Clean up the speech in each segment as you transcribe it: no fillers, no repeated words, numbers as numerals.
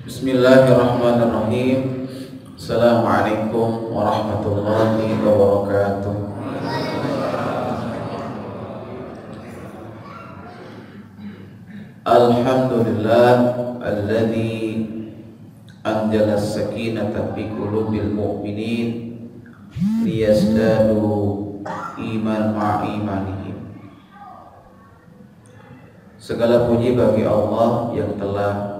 Bismillahirrahmanirrahim. Assalamualaikum warahmatullahi wabarakatuh. Alhamdulillah alladzi anzala as-sakinata fi qulubil mu'minin liyazdadu iman ma'a imanihim. Segala puji bagi Allah yang telah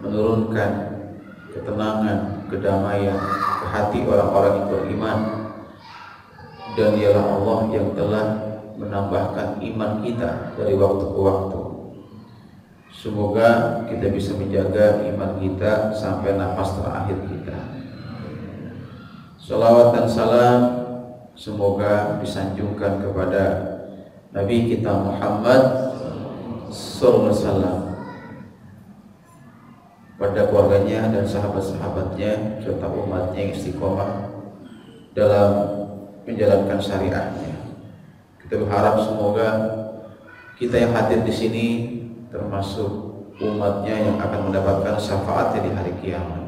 menurunkan ketenangan, kedamaian ke hati orang-orang yang beriman, dan dialah Allah yang telah menambahkan iman kita dari waktu ke waktu. Semoga kita bisa menjaga iman kita sampai nafas terakhir kita. Salawat dan salam semoga disanjungkan kepada Nabi kita Muhammad sallallahu alaihi wasallam, pada keluarganya dan sahabat-sahabatnya serta umatnya yang istiqomah dalam menjalankan syariatnya. Kita berharap semoga kita yang hadir di sini termasuk umatnya yang akan mendapatkan syafaatnya di hari kiamat.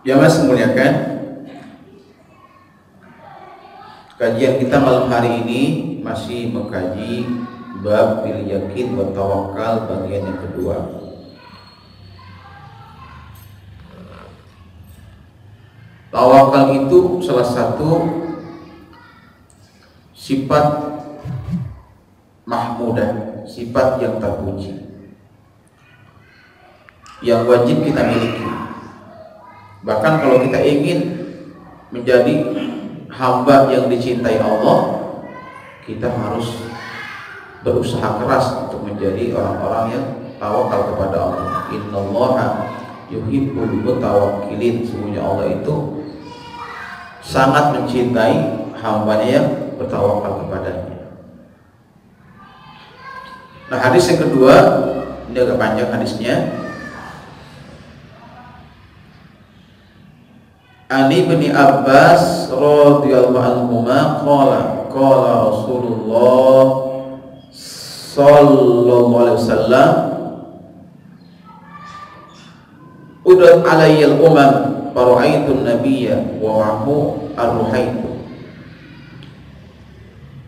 Jamaah semuliakan, kajian kita malam hari ini masih mengkaji bab bil yakin wa tawakkal bagian yang kedua. Tawakal itu salah satu sifat mahmudah, sifat yang terpuji, yang wajib kita miliki. Bahkan kalau kita ingin menjadi hamba yang dicintai Allah, kita harus berusaha keras untuk menjadi orang-orang yang tawakal kepada Allah. Innallaha yuhibbul mutawakkilin. Sesungguhnya Allah itu sangat mencintai hambanya yang bertawakal kepadanya. Nah, hadis yang kedua ini agak panjang hadisnya. Ali bin Abbas radhiyallahu anhuma qala Rasulullah sallallahu alaihi wasallam udat alayyal umam fara'aitun nabiyya wa ma'hu ar-ruhaitu.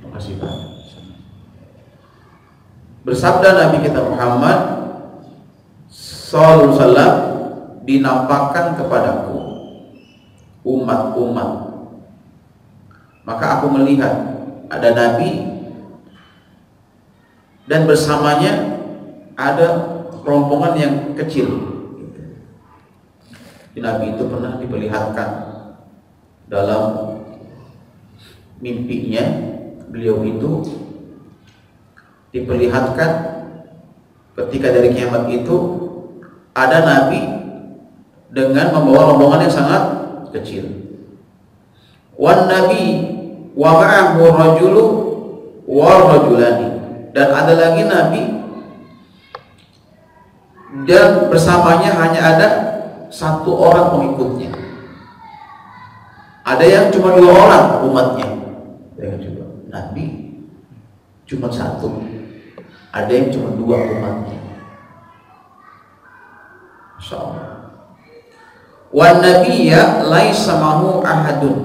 Makasih Pak. Bersabda Nabi kita Muhammad sallallahu alaihi wasallam, dinampakkan kepadaku umat-umat, maka aku melihat ada nabi dan bersamanya ada rombongan yang kecil. Nabi itu pernah diperlihatkan dalam mimpinya, beliau itu diperlihatkan ketika dari kiamat itu ada nabi dengan membawa rombongan yang sangat kecil. Wan nabi wa ma'ahu rajulu wa rajulani, dan ada lagi nabi dan bersamanya hanya ada satu orang pengikutnya. Ada yang cuma 2 orang umatnya. Yang coba, nabi cuma 1, ada yang cuma 2 umatnya. Masya Allah. Wan nabiyya laisa ma'ahu ahadun,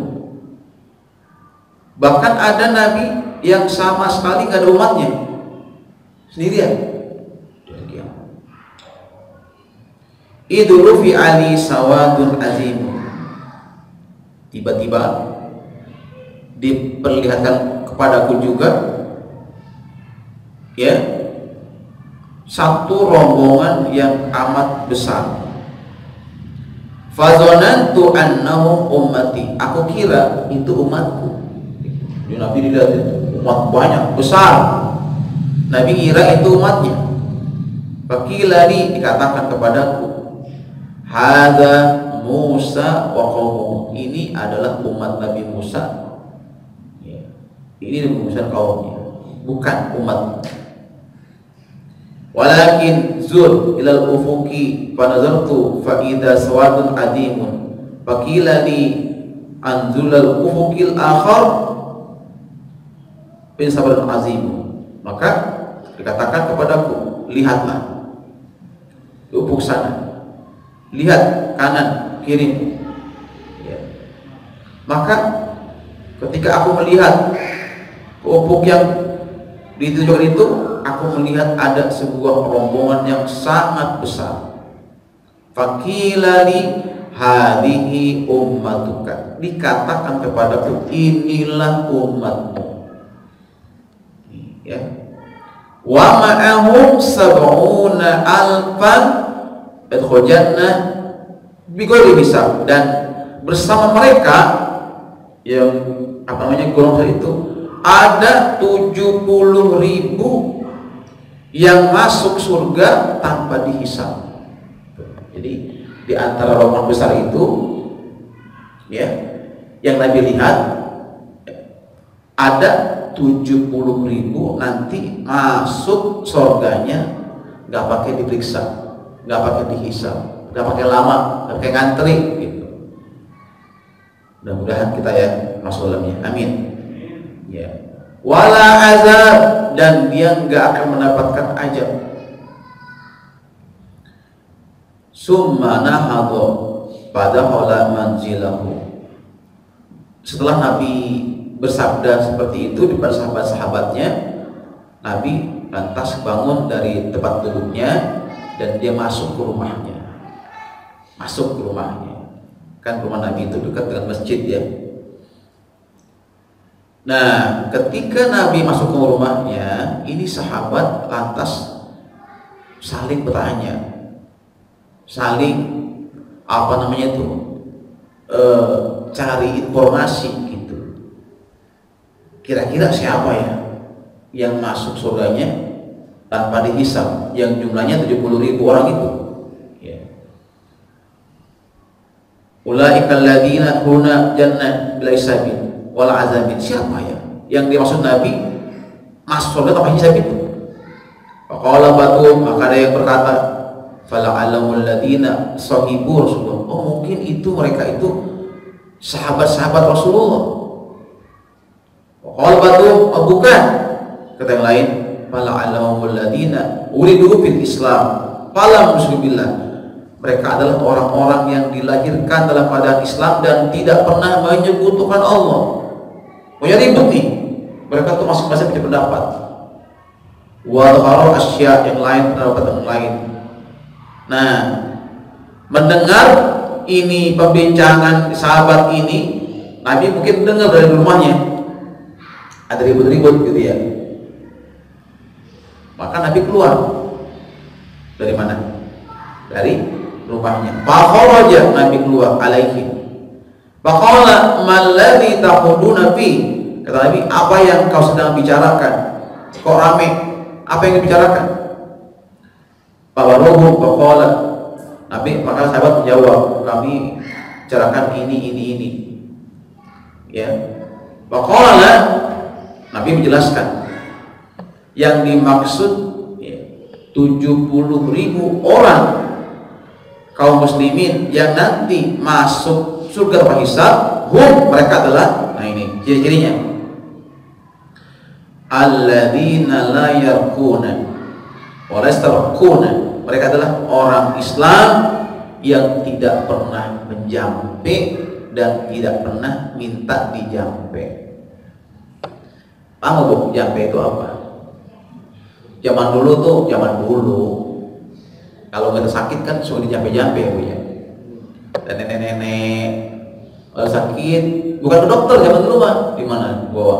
bahkan ada nabi yang sama sekali nggak ada umatnya, sendirian. Idulu fi ali sawadun azim, tiba-tiba diperlihatkan kepadaku juga ya satu rombongan yang amat besar. Fazonantu annahu ummati, aku kira itu umatku. Nabi dilihat itu umat banyak besar, Nabi kira itu umatnya. Fakilani, dikatakan kepadaku, hada Musa wa qaumuhu, ini adalah umat Nabi Musa. Ini Nabi Musa kaumnya, bukan umat. Walakin zur ilal ufuqi fanazartu fa idza sawadun adimun fakilani anzulal ufuqil akhar bin sabrun azim. Maka dikatakan kepadaku, lihatlah di ufuk sana, lihat kanan kiri, ya. Maka ketika aku melihat ke ufuk yang ditujukan itu, aku melihat ada sebuah rombongan yang sangat besar. Fakilali hadihi ummatuka, dikatakan kepadaku, inilah umatmu, ya. Wa ma'ahum sab'una alfan yadkhulul jannah bighairi hisab, dan bersama mereka yang golongan itu ada 70.000 yang masuk surga tanpa dihisab. Jadi di antara rombongan besar itu, ya, yang Nabi lihat ada 70.000 nanti masuk surganya nggak pakai diperiksa, nggak pakai dihisab, nggak pakai lama, nggak pakai ngantri gitu. Mudah-mudahan kita ya masuk dalamnya, amin. Ya. Wala azab, dan dia nggak akan mendapatkan azab. Summa nahadha fadakhala manzilahu. Setelah Nabi bersabda seperti itu depan sahabat-sahabatnya, Nabi lantas bangun dari tempat duduknya dan dia masuk ke rumahnya. Masuk ke rumahnya. Kan rumah Nabi itu dekat dengan masjid, ya. Nah, ketika Nabi masuk ke rumahnya, ini sahabat lantas saling bertanya, saling cari informasi gitu. Kira-kira siapa ya yang masuk surganya tanpa dihisab, yang jumlahnya 70.000 orang itu, ya. Ulaikal ladzina huna jannah bila hisabin wal azabin. Siapa ya yang dimaksud Nabi masuk surga tanpa hisab itu? Faqala ba'dhum, maka ada yang berkata, fala'alamul ladzina sahibu Rasulullah. Oh, mungkin itu mereka itu sahabat-sahabat Rasulullah. Faqala ba'dhum, oh, bukan. Kata yang lain, fala'alamul ladzina uridu fil Islam falam yusyriku billah. Mereka adalah orang-orang yang dilahirkan dalam keadaan Islam dan tidak pernah menyekutukan Allah. Punya bukti, mereka tuh masing-masing punya pendapat. Wal kharar asya, yang lain pendapat yang lain. Nah, mendengar ini pembincangan sahabat ini, Nabi mungkin dengar dari rumahnya ada ribut-ribut gitu ya. Maka Nabi keluar dari mana? Dari rumahnya. Fakharaja, Nabi keluar alaihi. Faqala malladzi taquduna fi. Kata Nabi, apa yang kau sedang bicarakan? Kok rame? Apa yang dibicarakan? Fawaruhu faqala. Nabi, maka sahabat menjawab, kami bicarakan ini. Ya. Faqala, Nabi menjelaskan yang dimaksud, ya, 70.000 orang kaum muslimin yang nanti masuk surga tanpa hisab, mereka adalah, nah ini ciri-cirinya, alladzina la yarquna wa la yastarquna. Mereka adalah orang Islam yang tidak pernah menjampe dan tidak pernah minta dijampe. Paham Bu, jampe itu apa? Zaman dulu kalau kita sakit kan suka dijampe-jampe ya Bu ya. Dan nenek-nenek kalau sakit bukan ke dokter zaman dulu mah, di mana? Bawa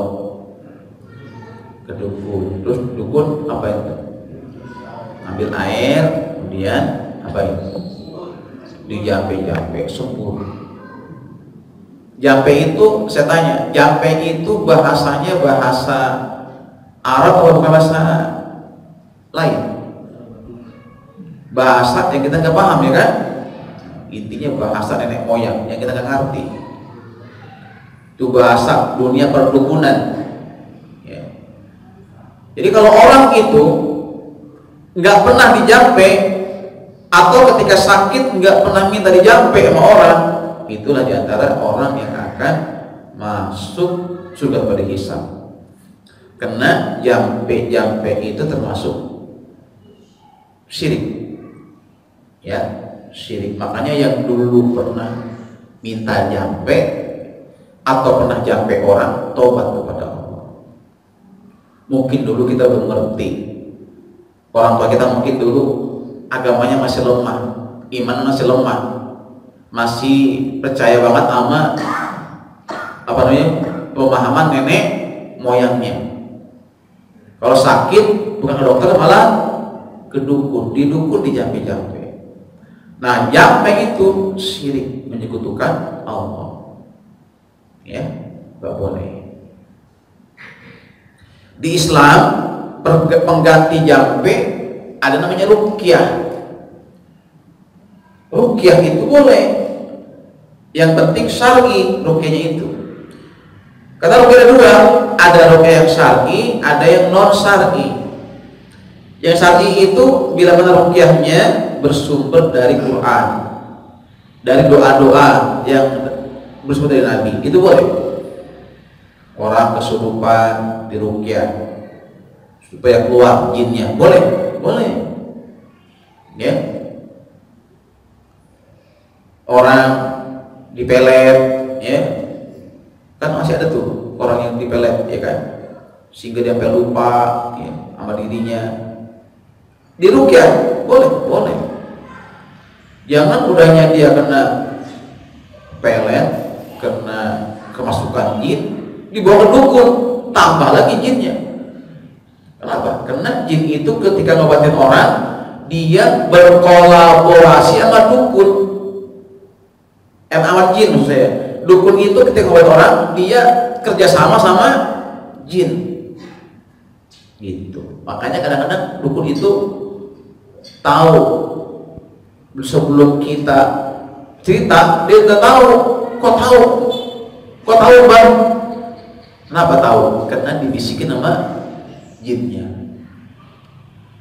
ke dukun. Terus dukun apa itu? Ambil air, kemudian apa itu? Dijampe-jampe sembuh. Jampe itu, saya tanya, jampe itu bahasanya bahasa Arab atau bukan bahasa lain? Bahasa yang kita nggak paham, ya kan? Intinya bahasa nenek moyang yang kita nggak ngerti. Itu bahasa dunia perdukunan, ya. Jadi kalau orang itu nggak pernah dijampe, atau ketika sakit nggak pernah minta dijampe sama orang, itulah diantara orang yang akan masuk surga pada hisab. Karena jampe itu termasuk syirik. Ya, syirik. Makanya yang dulu pernah minta jampe atau pernah jampe orang, tobat kepada Allah. Mungkin dulu kita belum ngerti. Orang tua kita mungkin dulu agamanya masih lemah, iman masih lemah, masih percaya banget sama pemahaman nenek moyangnya. Kalau sakit bukan ke dokter, malah ke dukun, dijampe-jampe. Nah, jampe itu syirik, menyekutukan Allah. Ya, nggak boleh. Di Islam pengganti jampe ada namanya ruqyah. Ruqyah itu boleh. Yang penting syar'i ruqyahnya itu. Kata ruqyah ada dua, ada ruqyah yang syar'i, ada yang non syar'i. Yang syar'i itu bila mana ruqyahnya bersumber dari Quran, dari doa-doa yang bersumber dari Nabi, itu boleh. Orang kesurupan di ruqyah supaya keluar jinnya, boleh. Ya. Orang dipelet, ya. Kan masih ada tuh orang yang dipelet, ya kan, sehingga dia sampai lupa ya, sama dirinya. Di ruqyah boleh. Jangan udahnya dia kena pelet, kena kemasukan jin, dibawa ke dukun, tambah lagi jinnya. Kenapa? Karena jin itu ketika ngobatin orang, dia berkolaborasi sama dukun. Sama jin maksud saya. Dukun itu ketika ngobatin orang, dia kerjasama sama jin. Gitu. Makanya kadang-kadang dukun itu tahu sebelum kita cerita, dia udah tahu. Kok tahu bang? Kenapa tahu? Karena dibisikin sama jinnya.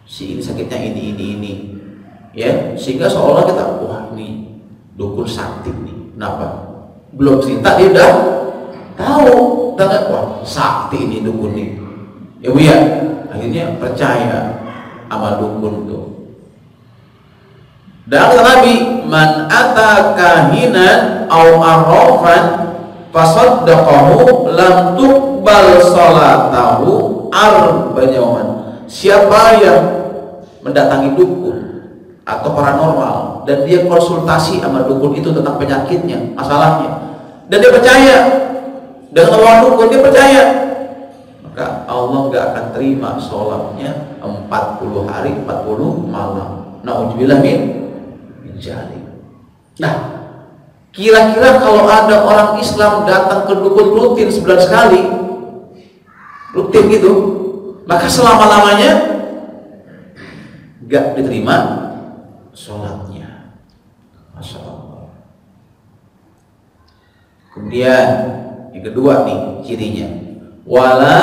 Si ini sakitnya ini, ya, sehingga seolah kita, wah ini dukun sakti nih. Kenapa? Belum cerita dia udah tahu, wah sakti ini dukun nih. Ya bu ya, akhirnya percaya sama dukun tuh. Dan kata Nabi, man ata kahinan au arrafan fasaddaqahu lam tuqbal salatahu arba'an. Siapa yang mendatangi dukun atau paranormal dan dia konsultasi sama dukun itu tentang penyakitnya, masalahnya, dan dia percaya dengan omongan dukun, dia percaya, maka Allah nggak akan terima sholatnya 40 hari 40 malam. Na'udzubillah min jalik. Nah, kira-kira kalau ada orang Islam datang ke dukun rutin sebulan sekali, rutin gitu, maka selama-lamanya nggak diterima sholatnya. Masya Allah. Kemudian yang kedua nih cirinya, wala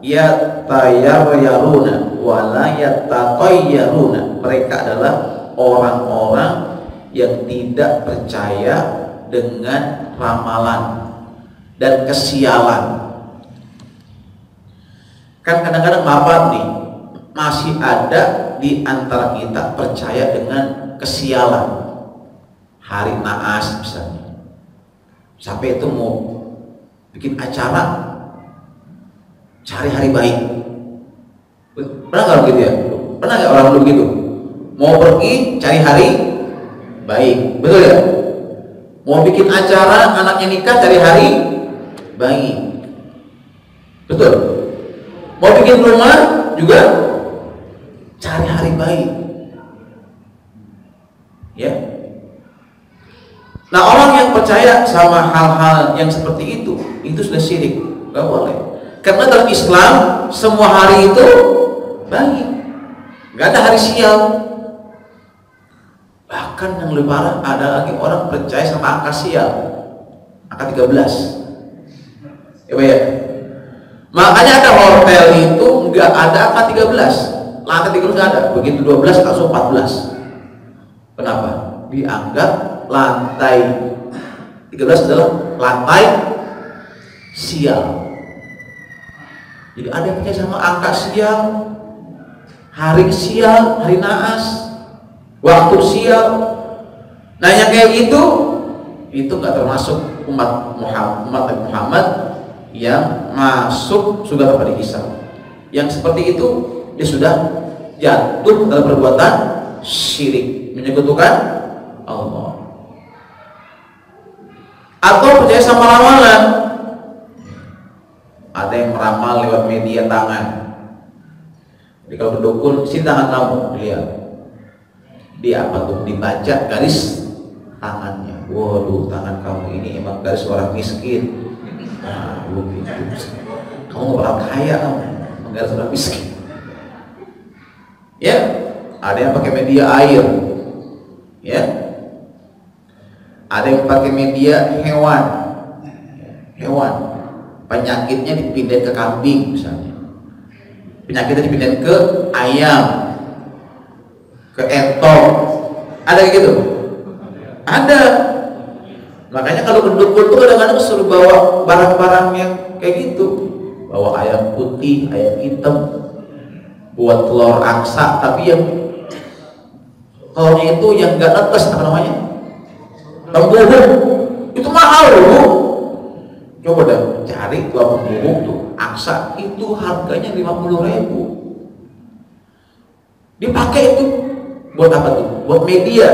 yatayyaruna wala yatatayyaruna. Mereka adalah orang-orang yang tidak percaya dengan ramalan dan kesialan. Kan kadang-kadang bapak nih, masih ada di antara kita percaya dengan kesialan. Hari naas misalnya, sampai itu mau bikin acara cari hari baik. Pernah nggak gitu ya? Pernah nggak orang dulu gitu? Mau pergi cari hari baik, betul ya? Mau bikin acara anaknya nikah cari hari baik, betul? Mau bikin rumah juga cari hari baik, ya. Nah, orang yang percaya sama hal-hal yang seperti itu sudah syirik, nggak boleh. Karena dalam Islam semua hari itu baik, nggak ada hari sial. Bahkan yang lebih parah, ada lagi orang percaya sama angka sial, angka 13. Ya. Makanya ada hotel itu nggak ada angka 13, lantai 13 nggak ada, begitu 12 langsung 14. Kenapa? Dianggap lantai 13 adalah lantai sial. Jadi ada yang percaya sama angka sial, hari sial, hari naas, waktu sial. Nah yang kayak gitu itu nggak termasuk umat Muhammad yang masuk surga tanpa dihisab. Yang seperti itu dia sudah jatuh dalam perbuatan syirik, menyekutukan Allah. Atau percaya sama ramalan. Ada yang meramal lewat media tangan. Jadi kalau berdukun, sini tangan kamu, lihat. Dia apa tuh? Dibaca garis tangannya. Waduh, tangan kamu ini emang garis orang miskin. Nah, begitu. Kamu bakal kaya kamu, garis orang miskin. Ya, ada yang pakai media air. Ya. Ada yang pakai media hewan. Hewan. Penyakitnya dipindahin ke kambing misalnya, penyakitnya dipindahin ke ayam, ke entok. Ada kayak gitu? Ada. Makanya kalau berdukun tuh kadang-kadang suruh bawa barang-barang yang kayak gitu, bawa ayam putih, ayam hitam, buat telur angsa, tapi yang telurnya itu yang nggak netes, apa namanya, tembuhung. Itu mahal loh. Coba dah cari tua pembunuh tuh angsa, itu harganya 50.000. Dipakai itu buat apa tuh? Buat media.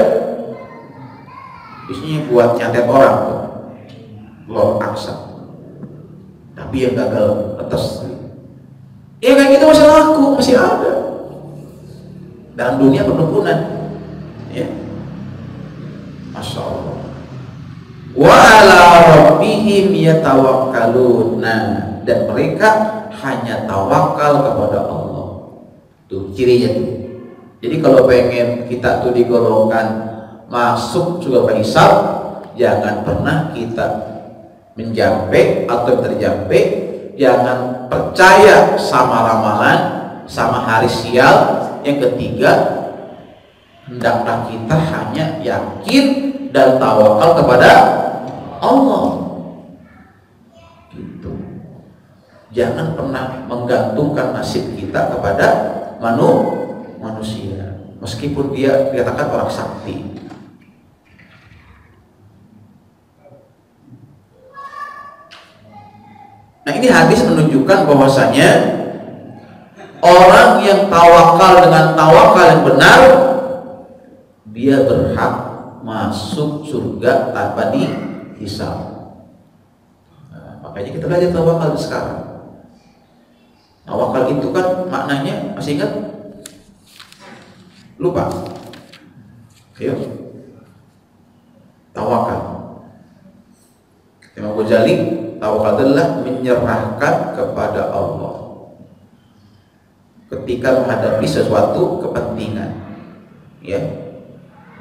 Isinya buat nyantet orang tuh, telur angsa. Tapi yang gagal atas. Ya kayak gitu masih laku, masih ada. Dalam dunia perdukunan. Ya. Masya Allah. Wa ala rabbihim yatawakkalun. Nah, dan mereka hanya tawakal kepada Allah. Tuh cirinya tuh. Jadi kalau pengen kita tuh digolongkan masuk surga hisab, jangan pernah kita menjampe atau terjampe, jangan percaya sama ramalan, sama hari sial. Yang ketiga, hendaklah kita hanya yakin dan tawakal kepada Allah. Gitu. Jangan pernah menggantungkan nasib kita kepada manusia, meskipun dia dikatakan orang sakti. Nah, ini hadis menunjukkan bahwasanya orang yang tawakal dengan tawakal yang benar, dia berhak masuk surga tanpa dihisab. Nah, makanya kita belajar tawakal sekarang. Tawakal itu kan maknanya masih ingat? Lupa? Ayo. Tawakal. Imam Ghazali, tawakal adalah menyerahkan kepada Allah ketika menghadapi sesuatu kepentingan. Ya.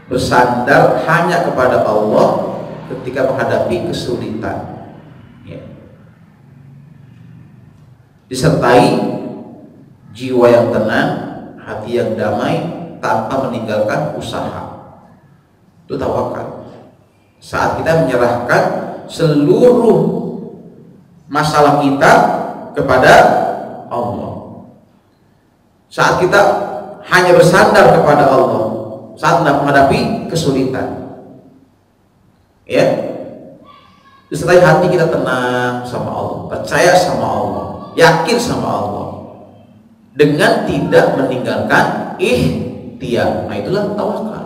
Bersandar hanya kepada Allah ketika menghadapi kesulitan, ya. Disertai jiwa yang tenang, hati yang damai, tanpa meninggalkan usaha. Itu tawakal. Saat kita menyerahkan seluruh masalah kita kepada Allah, saat kita hanya bersandar kepada Allah saat menghadapi kesulitan, ya, disertai hati kita tenang sama Allah, percaya sama Allah, yakin sama Allah, dengan tidak meninggalkan ikhtiar. Nah, itulah tawakal.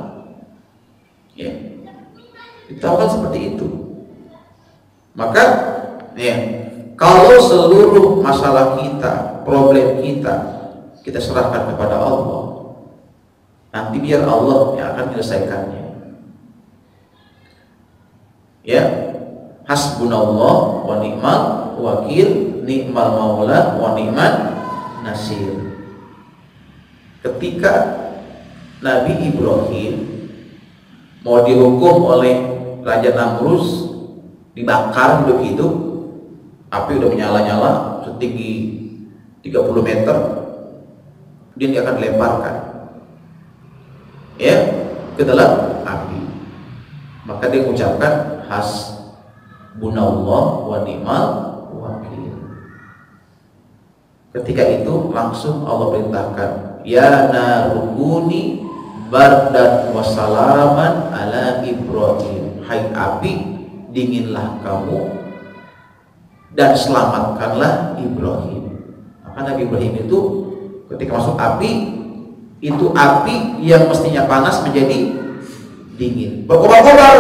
Ya, tawakal seperti itu. Maka, ya, kalau seluruh masalah kita, problem kita serahkan kepada Allah, nanti biar Allah yang akan menyelesaikannya. Ya, hasbunallah wa ni'mal wakil, ni'mal maula wa ni'man nasir. Ketika Nabi Ibrahim mau dihukum oleh Raja Namrus, dibakar hidup-hidup, api udah menyala-nyala setinggi 30 meter, dia akan dilemparkan, ya, ke dalam api. Maka dia mengucapkan hasbunallah wa ni'mal wakil. Ketika itu langsung Allah perintahkan, ya narukuni bardan wassalaman ala Ibrahim. Hai api, dinginlah kamu dan selamatkanlah Ibrahim. Maka Nabi Ibrahim itu ketika masuk api, itu api yang mestinya panas menjadi dingin, berkobar-kobar,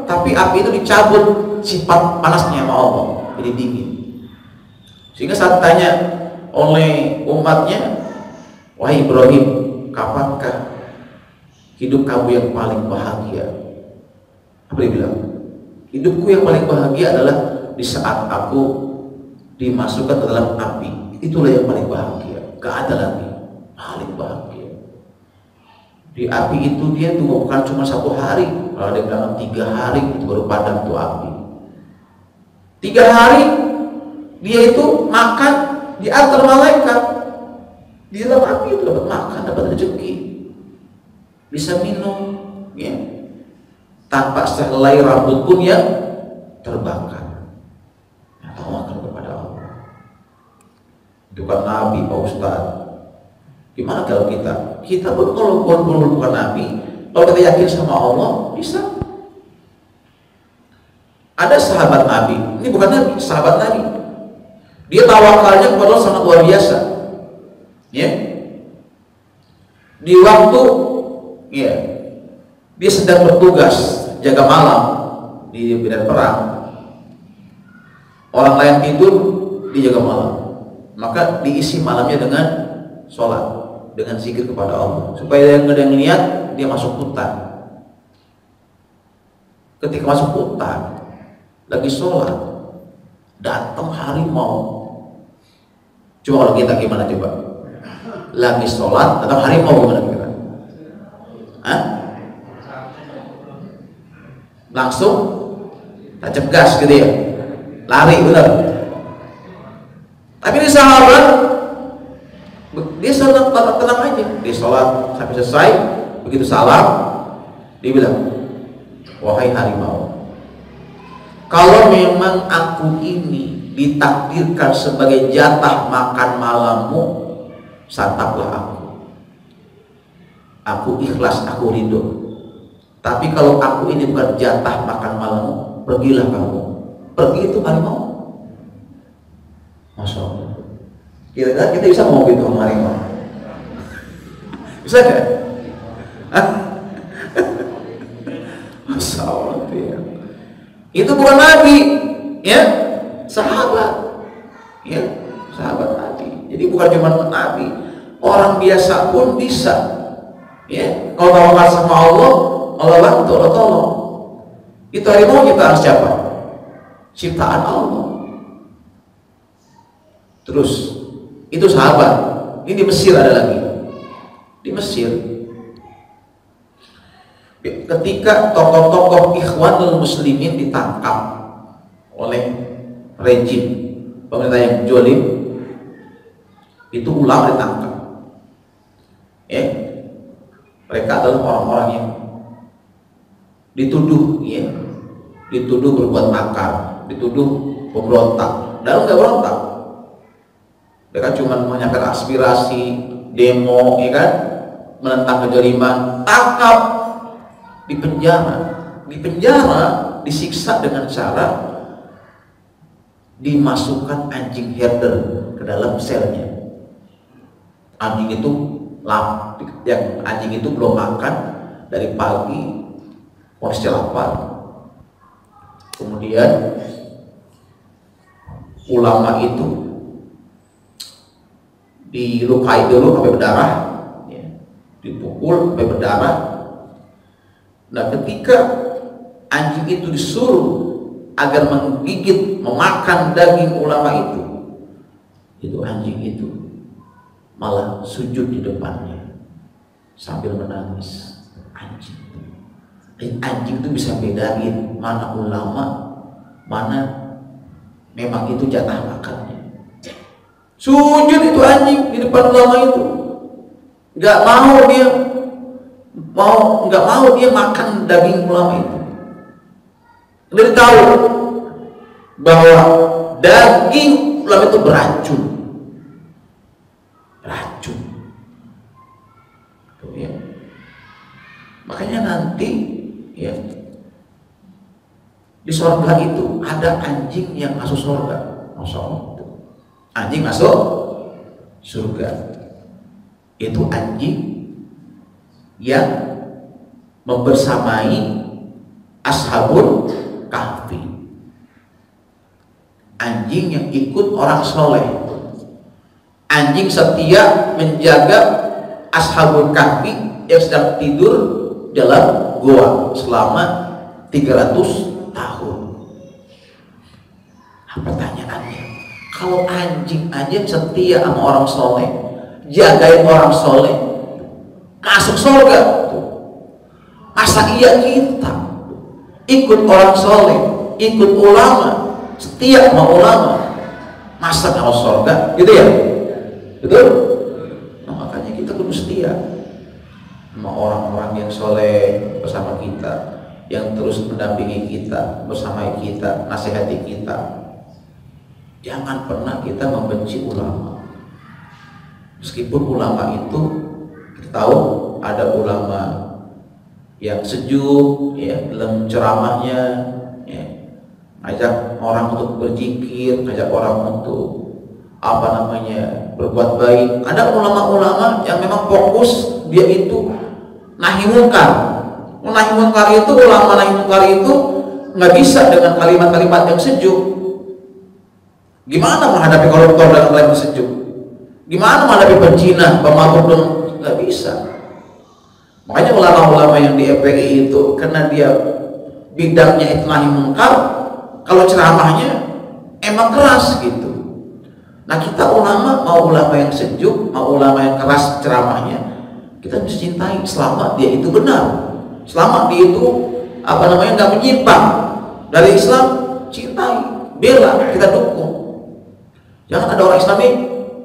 tapi api itu dicabut sifat panasnya sama Allah, jadi dingin. Sehingga saat tanya oleh umatnya, wahai Ibrahim, kapankah hidup kamu yang paling bahagia? Apa dia bilang? Hidupku yang paling bahagia adalah di saat aku dimasukkan ke dalam api. Itulah yang paling bahagia. Gak ada lagi paling bahagia. Di api itu dia tunggu bukan cuma 1 hari. Kalau dia bilang 3 hari itu baru padam tuh api. 3 hari dia itu makan diantar malaikat. Di dalam api itu dapat makan, dapat rezeki, bisa minum, ya, tanpa sehelai rambut pun yang terbakar. Tawakkal kepada Allah. Itu kan Nabi, Pak Ustaz. Gimana kalau kita? Kita pun kalau bukan Nabi, kalau kita yakin sama Allah, bisa. Ada sahabat Nabi, ini bukan Nabi, sahabat Nabi. Dia tawakalnya kepada Allah sangat luar biasa. Ya, di waktu ya dia sedang bertugas jaga malam di medan perang, orang lain tidur, dia jaga malam, maka diisi malamnya dengan sholat, dengan zikir kepada Allah, supaya yang ada yang lihat dia masuk hutan. Ketika masuk hutan lagi sholat, datang harimau. Coba kalau kita gimana coba? Lagi sholat atau harimau gimana kira? Hah? Langsung tancap gas gitu ya, lari benar. Tapi ini sahabat dia sholat tenang aja, dia sholat sampai selesai, begitu salam dia bilang, wahai harimau, kalau memang aku ini ditakdirkan sebagai jatah makan malammu, santaplah aku. Aku ikhlas, aku ridho. Tapi kalau aku ini bukan jatah makan malammu, pergilah kamu. Pergi itu harimau. Masya Allah. Kita bisa ngomong gitu sama harimau? Bisa gak? Masya Allah ya. Itu bukan Nabi, ya, sahabat, ya, sahabat Nabi. Jadi bukan cuma Nabi, orang biasa pun bisa, ya. Kalau tawakal sama Allah, Allah bantu, Allah tolong. Itu harimau ciptaan siapa? Ciptaan Allah. Terus itu sahabat. Ini di Mesir ada lagi. Di Mesir, ketika tokoh-tokoh Ikhwanul Muslimin ditangkap oleh rejim pemerintah yang zalim, itu ulama ditangkap. Ya, mereka adalah orang-orang yang dituduh, ya, dituduh berbuat makar, dituduh pemberontak. Dalam nggak berontak, mereka cuma menyampaikan aspirasi, demo, ya kan, menentang kezaliman, tangkap, dipenjara, disiksa dengan cara dimasukkan anjing herder ke dalam selnya. Anjing itu belum makan dari pagi, kondisi lapar. Kemudian ulama itu dilukai dulu sampai berdarah, ya, dipukul sampai berdarah. Nah, ketika anjing itu disuruh agar menggigit, memakan daging ulama itu anjing itu malah sujud di depannya sambil menangis. Anjing itu bisa bedain mana ulama, mana memang itu jatah makannya. Sujud itu anjing di depan ulama itu, nggak mau dia makan daging ulama itu. Dia tahu bahwa daging ulama itu beracun. Makanya nanti ya di surga itu ada anjing yang masuk surga. Masya Allah, anjing masuk surga. Itu anjing yang membersamai Ashabul Kahfi, anjing yang ikut orang soleh, anjing setia menjaga Ashabul Kahfi yang sedang tidur dalam gua selama 300 tahun. Pertanyaannya, kalau anjing aja setia sama orang soleh, jagain orang soleh, masuk surga, masa iya kita ikut orang soleh, ikut ulama, setia sama ulama, masa nggak masuk surga, gitu ya? Betul? Nah, makanya kita kudu setia sama orang-orang yang soleh bersama kita, yang terus mendampingi kita, bersamai kita, nasihati kita. Jangan pernah kita membenci ulama. Meskipun ulama itu kita tahu ada ulama yang sejuk ya dalam ceramahnya ya, ngajak orang untuk berzikir, ngajak orang untuk berbuat baik. Ada ulama-ulama yang memang fokus dia itu nahi munkar. Nahi munkar itu, ulama nahi munkar itu nggak bisa dengan kalimat-kalimat yang sejuk. Gimana menghadapi koruptor dengan kalimat sejuk? Gimana menghadapi pezina, pemabuk, nggak bisa. Makanya ulama-ulama yang di FPI itu karena dia bidangnya itu nahi munkar, kalau ceramahnya emang keras gitu. Nah kita ulama, mau ulama yang sejuk, mau ulama yang keras ceramahnya, kita harus cintai selama dia itu benar, selama dia itu nggak menyimpang dari Islam, cintai, bela, kita dukung. Jangan ada orang Islami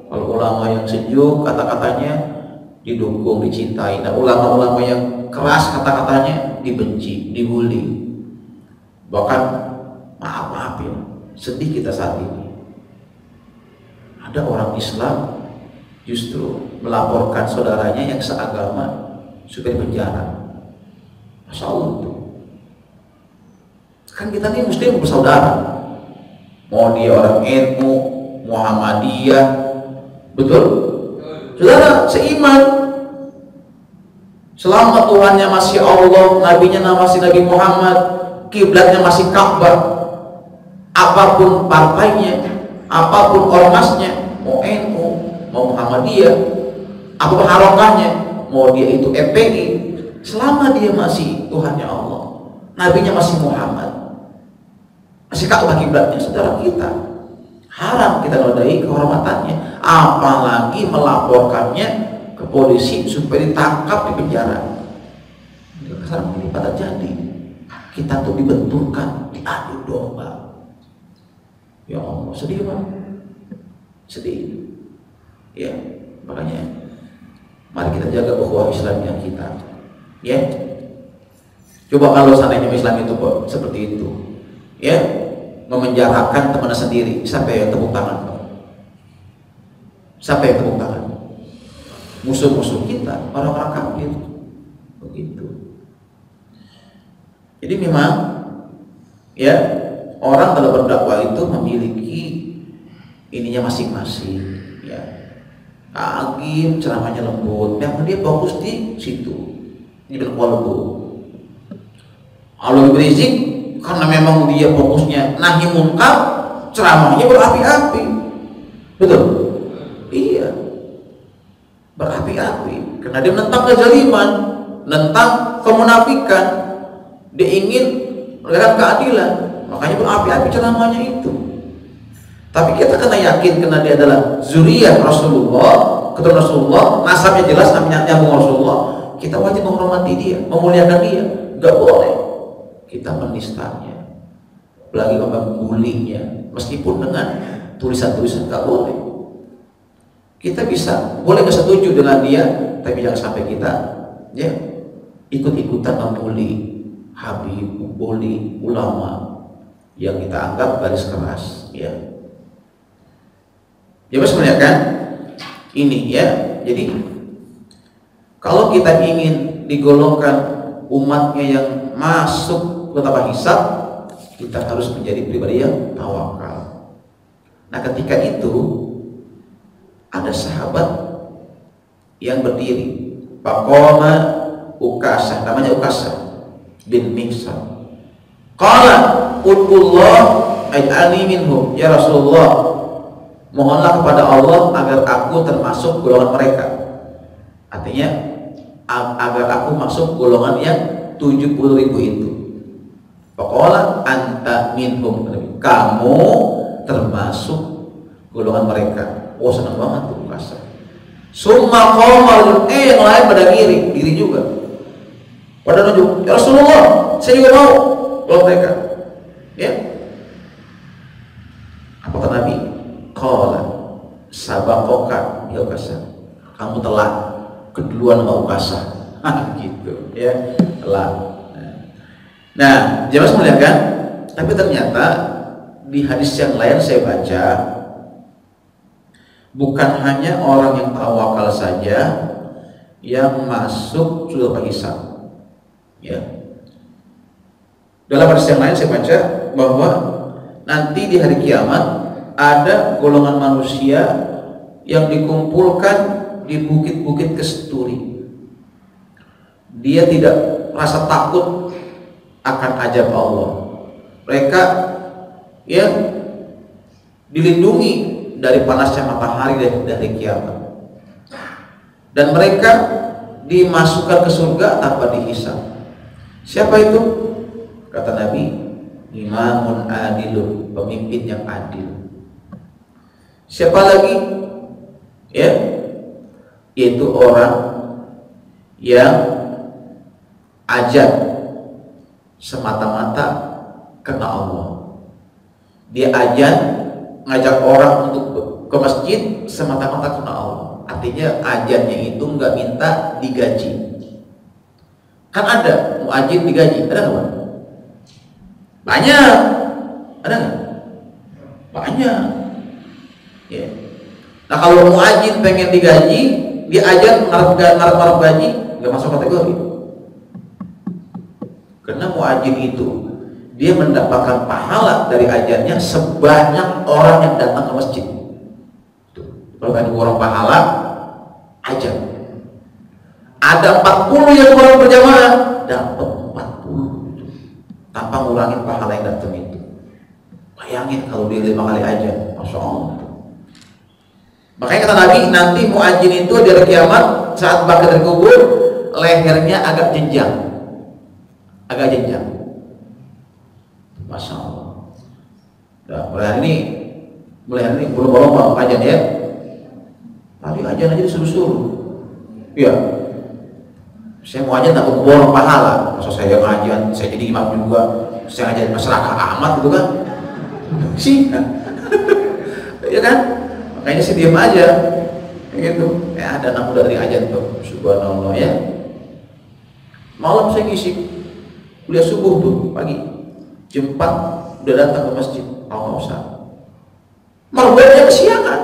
kalau ulama yang sejuk kata-katanya didukung, dicintai. Nah ulama-ulama yang keras kata-katanya dibenci, dibully. Bahkan maaf ya, sedih kita saat ini. Ada orang Islam justru melaporkan saudaranya yang seagama supaya dipenjara. Masya Allah tuh. Kan kita ini muslim bersaudara. Mau dia orang NU, Muhammadiyah, betul? Saudara seiman. Selama Tuhannya masih Allah, nabinya masih Nabi Muhammad, kiblatnya masih Ka'bah, apapun partainya, apapun ormasnya, mau NU, mau Muhammadiyah, apapun harokahnya, mau dia itu FPI, selama dia masih Tuhannya Allah, nabinya masih Muhammad, masih Ka'bah kiblatnya, saudara kita, haram kita nodai kehormatannya, apalagi melaporkannya ke polisi supaya ditangkap di penjara. Sekarang ini pada jadi kita tuh dibenturkan, diadu domba. Ya Allah, sedih Pak, sedih. Ya, makanya mari kita jaga ukhuwah Islamiyah kita. Ya, coba kalau seandainya Islam itu Pak seperti itu, ya, memenjarakan teman sendiri, siapa yang tepuk tangan? Siapa yang tepuk tangan? Musuh-musuh kita, orang-orang kafir. Begitu. Jadi memang ya orang dalam berdakwah itu memiliki ininya masing-masing. Ya, Agim ceramahnya lembut, yang dia fokus di situ, di berkualbu. Kalau Rizik karena memang dia fokusnya nahi munkar, ceramahnya berapi-api, betul? Iya, berapi-api karena dia menentang kezaliman, menentang kemunafikan, dia ingin menegakkan keadilan, makanya berapi-api ceramahnya itu. Tapi kita kena yakin karena dia adalah zuriyah Rasulullah, keturunan Rasulullah, nasabnya jelas, namanya nyambung Rasulullah, kita wajib menghormati dia, memuliakan dia. Gak boleh kita menistanya, apalagi membulinya, meskipun dengan tulisan-tulisan, gak boleh. Kita bisa, boleh gak setuju dengan dia, tapi jangan sampai kita ya ikut-ikutan membuli Habib, membuli ulama yang kita anggap garis keras, ya. Ya sebenarnya kan ini ya, jadi kalau kita ingin digolongkan umatnya yang masuk ke tanpa hisab, kita harus menjadi pribadi yang tawakal. Nah, ketika itu ada sahabat yang berdiri, faqama Ukasah, namanya Ukasah bin Mihsan. Qala ud'ullah aj'alni minhum, ya Rasulullah, mohonlah kepada Allah agar aku termasuk golongan mereka. Artinya agar aku masuk golongan yang 70.000 itu. Faqala anta minhum, kamu termasuk golongan mereka. Oh, senang banget tuh Ukasah. Summa qama yang lain pada diri juga. Pada nunjuk, ya Rasulullah, saya juga mau golongan mereka. Ya. Apa kata Nabi? Qala sabaqaka ya Ukasah, kamu telah keduluan sama Ukasah. Gitu ya, telah. Nah, jemaah sekalian kan, tapi ternyata di hadis yang lain saya baca, bukan hanya orang yang tawakal saja yang masuk surga hisab. Ya. Dalam hadis yang lain saya baca bahwa nanti di hari kiamat ada golongan manusia yang dikumpulkan di bukit-bukit kesturi. Dia tidak rasa takut akan azab Allah. Mereka ya dilindungi dari panasnya matahari dari kiamat. Dan mereka dimasukkan ke surga tanpa dihisab. Siapa itu? Kata Nabi, imamun adilun, pemimpin yang adil. Siapa lagi? Ya, yaitu orang yang ajab semata-mata karena Allah. Dia ajab ngajak orang untuk ke masjid semata-mata karena Allah. Artinya ajannya itu nggak minta digaji. Kan ada muadzin digaji, ada nggak? Banyak, ada nggak? Banyak. Ya. Nah, kalau muadzin pengen digaji, dia ajan ngarep gaji, nggak masuk kategori. Karena muadzin itu dia mendapatkan pahala dari ajannya sebanyak orang yang datang ke masjid. Kalau kan orang pahala ajan. Ada 40 yang orang berjamaah, dapat 40 tanpa ngurangin pahala yang datang itu. Bayangin kalau dia 5 kali ajan, masya Allah. Makanya kata Nabi, nanti muadzin itu di hari kiamat saat bangkit dari kubur, lehernya agak jenjang, masya Allah. Nah, mulai hari ini belum lomba ajan ya. Tadi ajan aja disuruh-suruh. Iya. Saya mau ajan takut borong pahala. Masa saya ngajian, saya jadi imam juga, saya ngajarin masyarakat amat gitu kan? Sih, ya kan? Makanya sih diam aja, gitu. Ya ada anak muda dari ajan tuh, subhanallah ya. Malam saya ngisi kuliah subuh tuh pagi, jam 4 udah datang ke masjid. Nggak usah. Malah banyak kesiangan.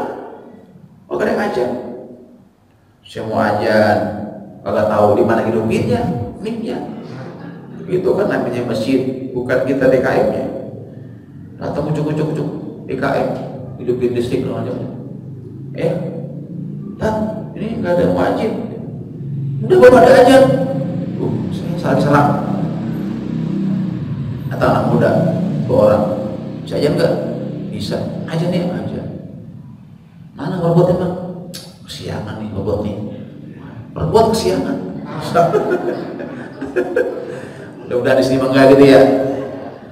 Oh kadang ajan. Saya mau ajan, kagak tahu di mana hidupinnya, mic-nya. Itu kan namanya masjid, bukan kita DKM-nya. Datang ucuk DKM, hidupin listrik macam. Ini nggak ada wajib. Udah bapak ada ajan. Saya salah. Atau anak muda, orang, saya ajan nggak bisa. Ajan nih aja. Mana robotnya bang? Kesiangan nih robot nih. Perbuat kesiangan. Mudah-mudahan di sini enggak gitu ya.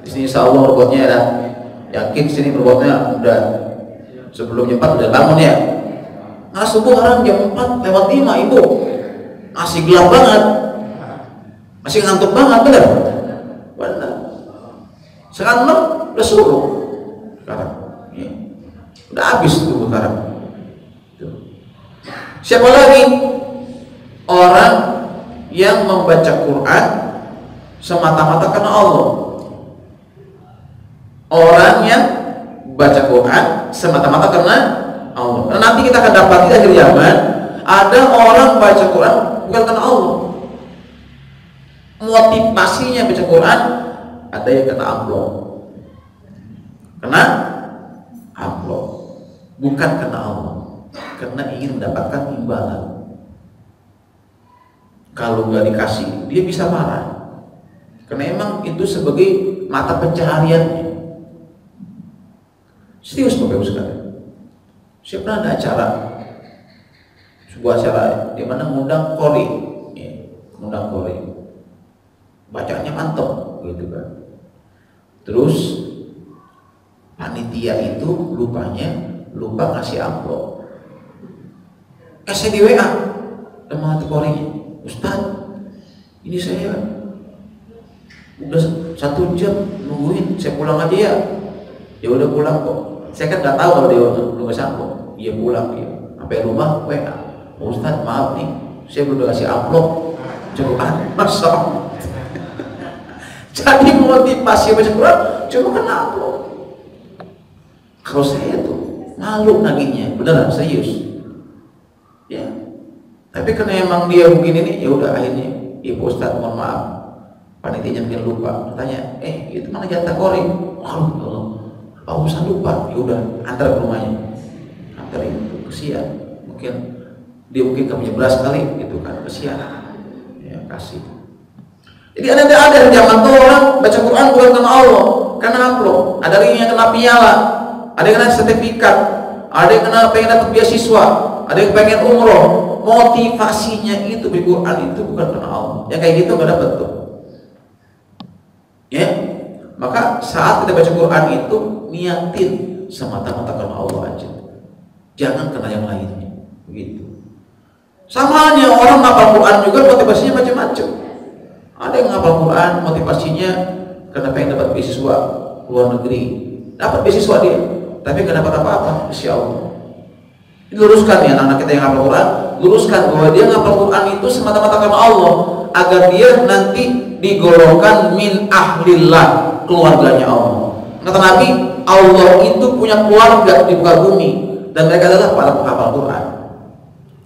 Di sini insya Allah robotnya ya. Yakin di sini robotnya udah sebelum jam 4 udah bangun ya. Nah subuh orang jam 4 lewat 5 ibu. Masih gelap banget. Masih ngantuk banget bener. Bener. Sekarang udah suruh. Sekarang ya. Udah habis tuh sekarang. Siapa lagi? Orang yang membaca Quran semata-mata karena Allah. Orang yang baca Quran semata-mata karena Allah. Nah, nanti kita akan dapat di akhir zaman ada orang baca Quran bukan karena Allah. motivasinya baca Quran, ada yang kena amplop, bukan kena Allah, karena ingin mendapatkan imbalan. Kalau nggak dikasih, dia bisa marah, karena emang itu sebagai mata pencahariannya. Serius Bapak Ibu sekalian, saya pernah ada acara, sebuah acara di mana ngundang Qori, bacanya mantap gitu kan. Terus panitia itu lupa ngasih amplop. Saya di WA sama Qorinya, Ustaz, ini saya udah 1 jam nungguin, saya pulang aja ya. Ya udah pulang kok. Saya kan nggak tahu kalau dia belum ngasih amplop. Iya pulang ya. Sampai rumah WA, Ustaz maaf nih, saya belum kasih amplop. Coba masa. Jadi motivasi baca Quran cuma kena amplop. Kalau saya tuh malu nagihnya, beneran serius. Ya. Tapi karena emang dia begini nih, ya udah akhirnya, Ibu Ustaz mohon maaf, panitianya mungkin lupa. Tanya, itu mana jatah Qori? Allah, Pak Ustaz lupa. Ya udah, antar ke rumahnya, antarin itu, kesian. Mungkin dia gak punya beras kali, gitu kan, kesian. Ya kasih. Jadi ada zaman tuh orang baca Quran bukan karena Allah, karena amplop. Ada yang kena piala, ada yang kena sertifikat, ada yang kena pengen dapat beasiswa, ada yang pengen umroh. Motivasinya itu di Quran itu bukan karena Allah. Yang kayak gitu nggak dapat tuh. Ya, maka saat kita baca Quran itu niatin semata-mata karena Allah aja, jangan karena yang lainnya. Begitu. Sama aja orang ngapal Quran juga motivasinya macam-macam. Ada yang ngapal Quran motivasinya karena pengen dapat beasiswa luar negeri, dapat beasiswa dia, tapi nggak dapat apa-apa. Insya Allah. Luruskan ya anak-anak kita yang ngapal Quran, luruskan bahwa dia ngapal Quran itu semata-mata karena Allah, agar dia nanti digolongkan min ahlillah, keluarganya Allah. Kata Nabi, Allah itu punya keluarga di muka bumi dan mereka adalah para penghafal Quran.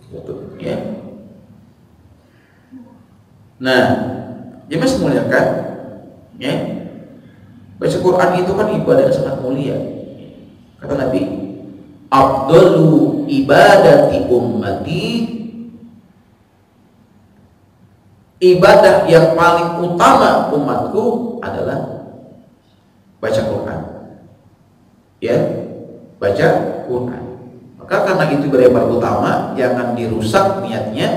Betul, ya. Nah, jemaah semuliakan, ya. Baca Quran itu kan ibadah yang sangat mulia. Kata Nabi, afdalu ibadati ummati, ibadah yang paling utama umatku adalah baca Quran. Ya, baca Quran. Maka karena itu ibadah yang paling utama, jangan dirusak niatnya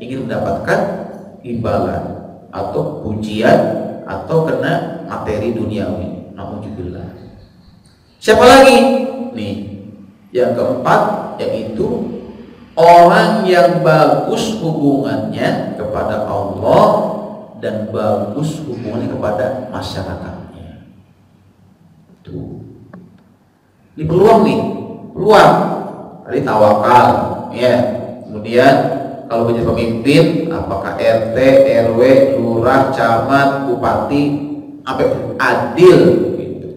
ingin mendapatkan imbalan atau pujian atau kena materi duniawi. Nauzubillah. Siapa lagi? Nih, yang keempat yaitu orang yang bagus hubungannya kepada Allah dan bagus hubungannya kepada masyarakatnya. Tuh. Ini peluang nih, peluang. Tadi tawakal, ya. Kemudian kalau menjadi pemimpin, apakah RT, RW, lurah, camat, bupati, apa adil gitu.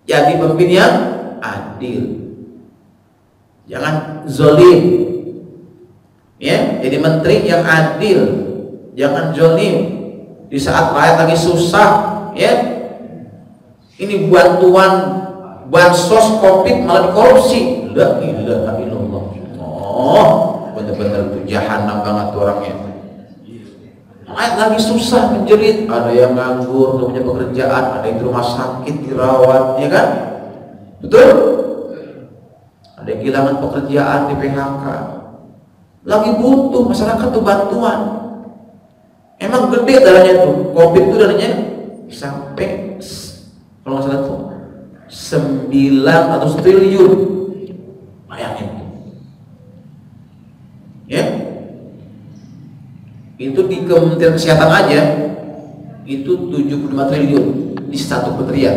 Jadi pemimpin yang adil. Jangan zolim, ya. Jadi menteri yang adil, jangan zolim. Di saat rakyat lagi susah, ya. Ini bansos COVID malah dikorupsi. La ilaha illallah. Oh, benar-benar tuh jahanam banget tuh orangnya. Rakyat lagi susah menjerit, ada yang nganggur, nggak punya pekerjaan, ada yang di rumah sakit dirawat, ya kan? Betul? Ada yang kehilangan pekerjaan di PHK, lagi butuh masyarakat tuh bantuan. Emang gede dananya tuh, COVID tuh dananya sampai kalau nggak salah tuh 900 triliun. Bayangin tuh, ya. Itu di Kementerian Kesehatan aja itu 75 triliun di satu kementerian,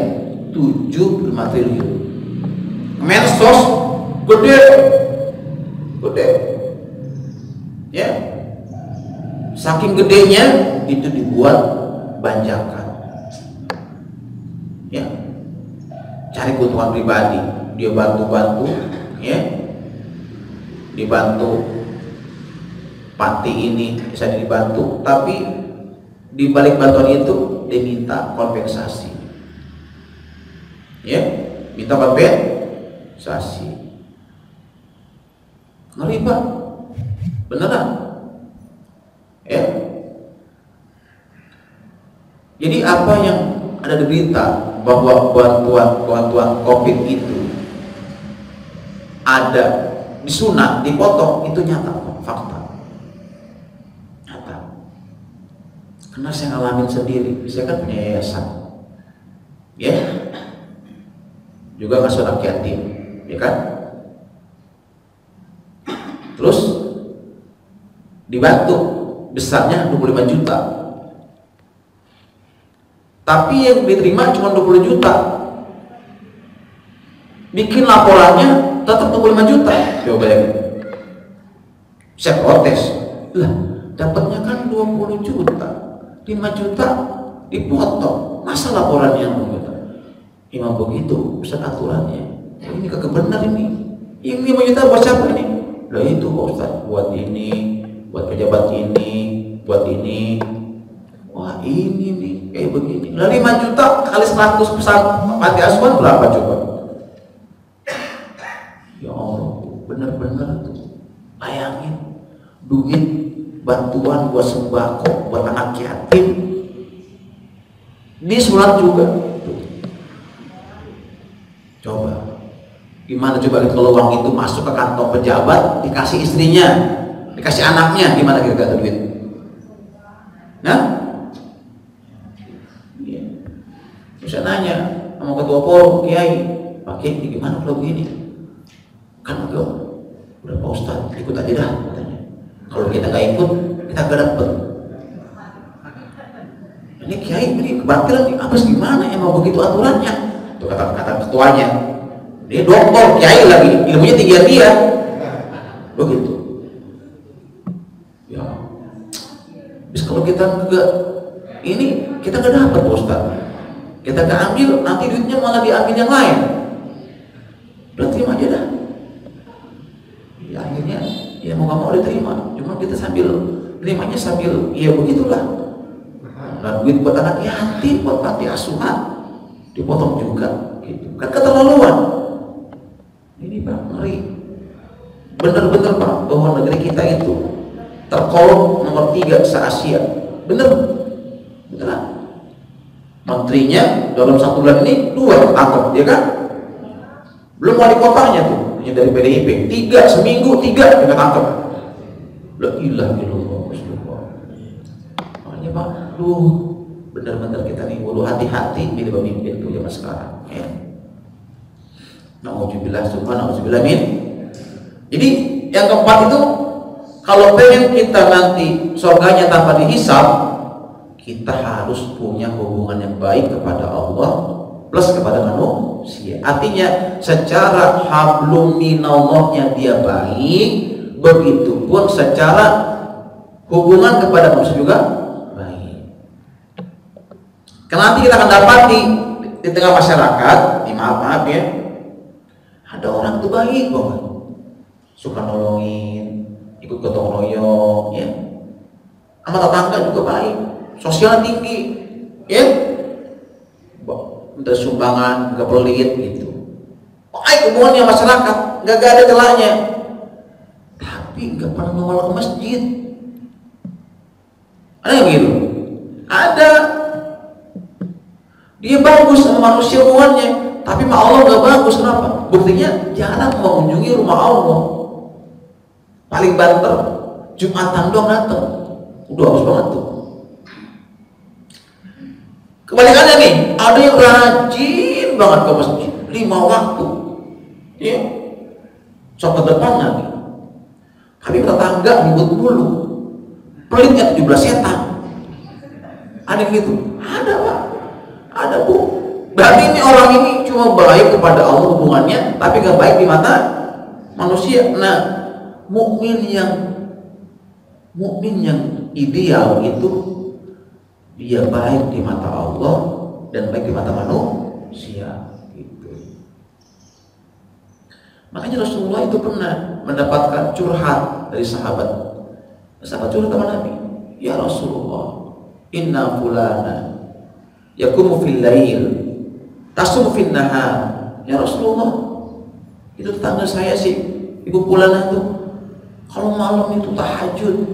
75 triliun. Mensos gede, ya. Saking gedenya itu dibuat banjakan, ya. Cari keuntungan pribadi, dia bantu, ya. Dibantu panti ini bisa dibantu, tapi di balik bantuan itu diminta kompensasi. Ya, minta kompensasi. Ngeri Pak, beneran. Ya. Jadi apa yang ada di berita bahwa bantuan COVID itu ada disunat, dipotong, itu nyata, fakta. Nyata. Karena saya ngalamin sendiri, saya kan punya yayasan. Ya. Juga ngasuh anak yatim, ya kan? Terus dibantu besarnya 25 juta. Tapi yang diterima cuma 20 juta. Bikin laporannya tetap 25 juta. Coba bayangin. Saya protes. Lah, dapatnya kan 20 juta. 5 juta dipotong. Masa laporannya 20 juta? Imam begitu, Ustaz aturannya. Ini kagak benar ini. Ini 5 juta buat siapa ini? Lah itu Pak Ustaz, buat ini, buat pejabat ini, buat ini. Wah ini nih, kayak begini. Lah 5 juta kali 100 pesan panti asuhan berapa coba? Ya Allah, benar-benar tuh. Bayangin, duit bantuan buat sembako, buat anak yatim. Ini surat juga. Coba gimana coba kalau uang itu masuk ke kantong pejabat, dikasih istrinya, dikasih anaknya, gimana kira-kira duit? Nah, ya. Saya nanya sama ketua forum, Kiai, pakai gimana kalau begini? Kan udah Pak Ustadz, ikut aja dah katanya. Kalau kita nggak ikut, kita nggak dapet. Ini Kiai ini kebatilan nih, apa gimana? Emang begitu aturannya? Itu kata ketuanya. Dia dokter, Kiai lagi, ilmunya tinggi dia. Begitu. Ya. Bis kalau kita enggak ini, kita enggak dapat Pak Ustaz. Kita enggak ambil, nanti duitnya malah diambil yang lain. Udah terima aja dah. Ya akhirnya ya mau nggak mau diterima. Cuma kita sambil terimanya sambil ya begitulah. Nah, duit buat anak yatim, buat panti asuhan dipotong juga gitu. Kan keterlaluan. Ini Pak, ngeri. Bener-bener Pak, bahwa negeri kita itu terkolom nomor 3 se-Asia. Bener. Beneran. Menterinya dalam 1 bulan ini 2 ketangkep, ya kan? Belum wali kotanya tuh, yang dari PDIP. 3 seminggu 3 ketangkep. La ilaha illallah. Makanya Pak, benar-benar kita nih perlu hati-hati bila memimpin tuh zaman sekarang. Ya. Nauzubillah min. Jadi yang keempat itu, kalau pengen kita nanti surganya tanpa dihisab, kita harus punya hubungan yang baik kepada Allah plus kepada manusia. Artinya secara hablum minallahnya dia baik, begitupun secara hubungan kepada manusia juga baik. Karena nanti kita akan dapati di tengah masyarakat, maaf ya, ada orang tuh baik banget, suka nolongin, ikut gotong royong, ya, sama tetangga juga baik, sosial tinggi, ya, minta sumbangan, gak pelit gitu. Baik hubungannya masyarakat, gak ada celahnya, tapi gak pernah ngawal ke masjid. Ada yang gitu? Ada. Dia bagus sama manusia hubungannya, tapi sama Allah gak bagus. Kenapa? Buktinya jarang mengunjungi rumah Allah. Paling banter Jumatan doang datang. Udah bagus banget tuh. Kebalikannya nih, ada yang rajin banget ke masjid 5 waktu, ya, sok ke depan lagi. Tapi tetangga ribut mulu, pelitnya 17 setan. Ada yang gitu? Ada Pak, ada Bu. Berarti ini orang ini cuma baik kepada Allah hubungannya, tapi gak baik di mata manusia. Nah, mukmin yang ideal itu dia baik di mata Allah dan baik di mata manusia gitu. Makanya Rasulullah itu pernah mendapatkan curhat dari sahabat curhat sama Nabi, ya Rasulullah, inna fulana yakumu fil lail tasumu fin nahar. Ya Rasulullah, itu tetangga saya sih, Ibu Fulana itu kalau malam itu tahajud,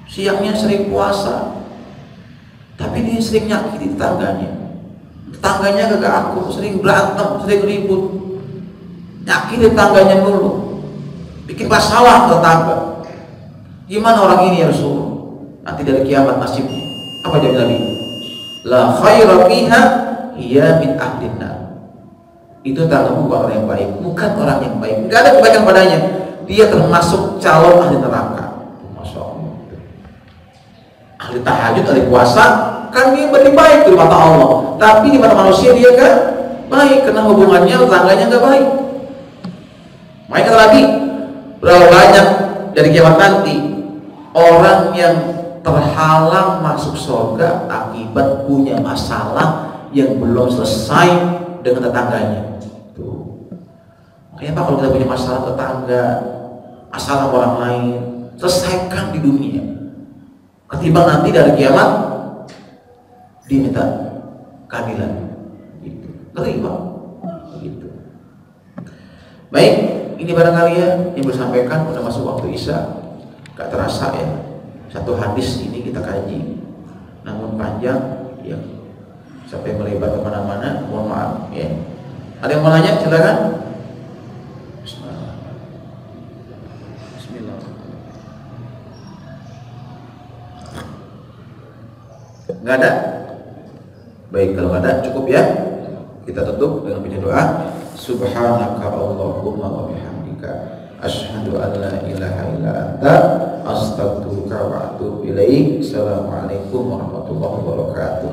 siangnya sering puasa, tapi dia sering nyakiti tetangganya. Tetangganya kagak akur, sering berantem, sering ribut, nyakiti tetangganya dulu, bikin masalah tetangga. Gimana orang ini ya Rasulullah? Nanti dari kiamat nasibnya apa jawab Nabi? La khaira fiha hiya min ahlin nar. Itu tetanggamu bukan orang yang baik, bukan orang yang baik, nggak ada kebaikan padanya, dia termasuk calon ahli neraka. Masya Allah. Ahli tahajud, ahli puasa, kan dia berarti baik di mata Allah, tapi di mata manusia dia kan baik, karena hubungannya tetangganya nggak baik. Makanya kata Nabi, berapa banyak dari kiamat nanti orang yang terhalang masuk surga akibat punya masalah yang belum selesai dengan tetangganya. Tuh. Makanya Pak, kalau kita punya masalah tetangga, masalah orang lain, selesaikan di dunia. Ketimbang nanti dari kiamat diminta keadilan. Gitu. Ngeri Pak. Gitu. Baik, ini barangkali ya yang bersampaikan. Udah masuk waktu Isya, gak terasa ya. Satu hadis ini kita kaji, namun panjang ya, sampai melebar kemana-mana. Mohon maaf ya. Ada yang mau nanya? Silakan. Bismillah. Nggak ada? Baik, kalau nggak ada cukup ya. Kita tutup dengan baca doa. Subhanaka Allahumma wa bihamdika asyhadu an la ilaha illa anta astaghfiruka wa atubu ilaik. Assalamualaikum warahmatullahi wabarakatuh.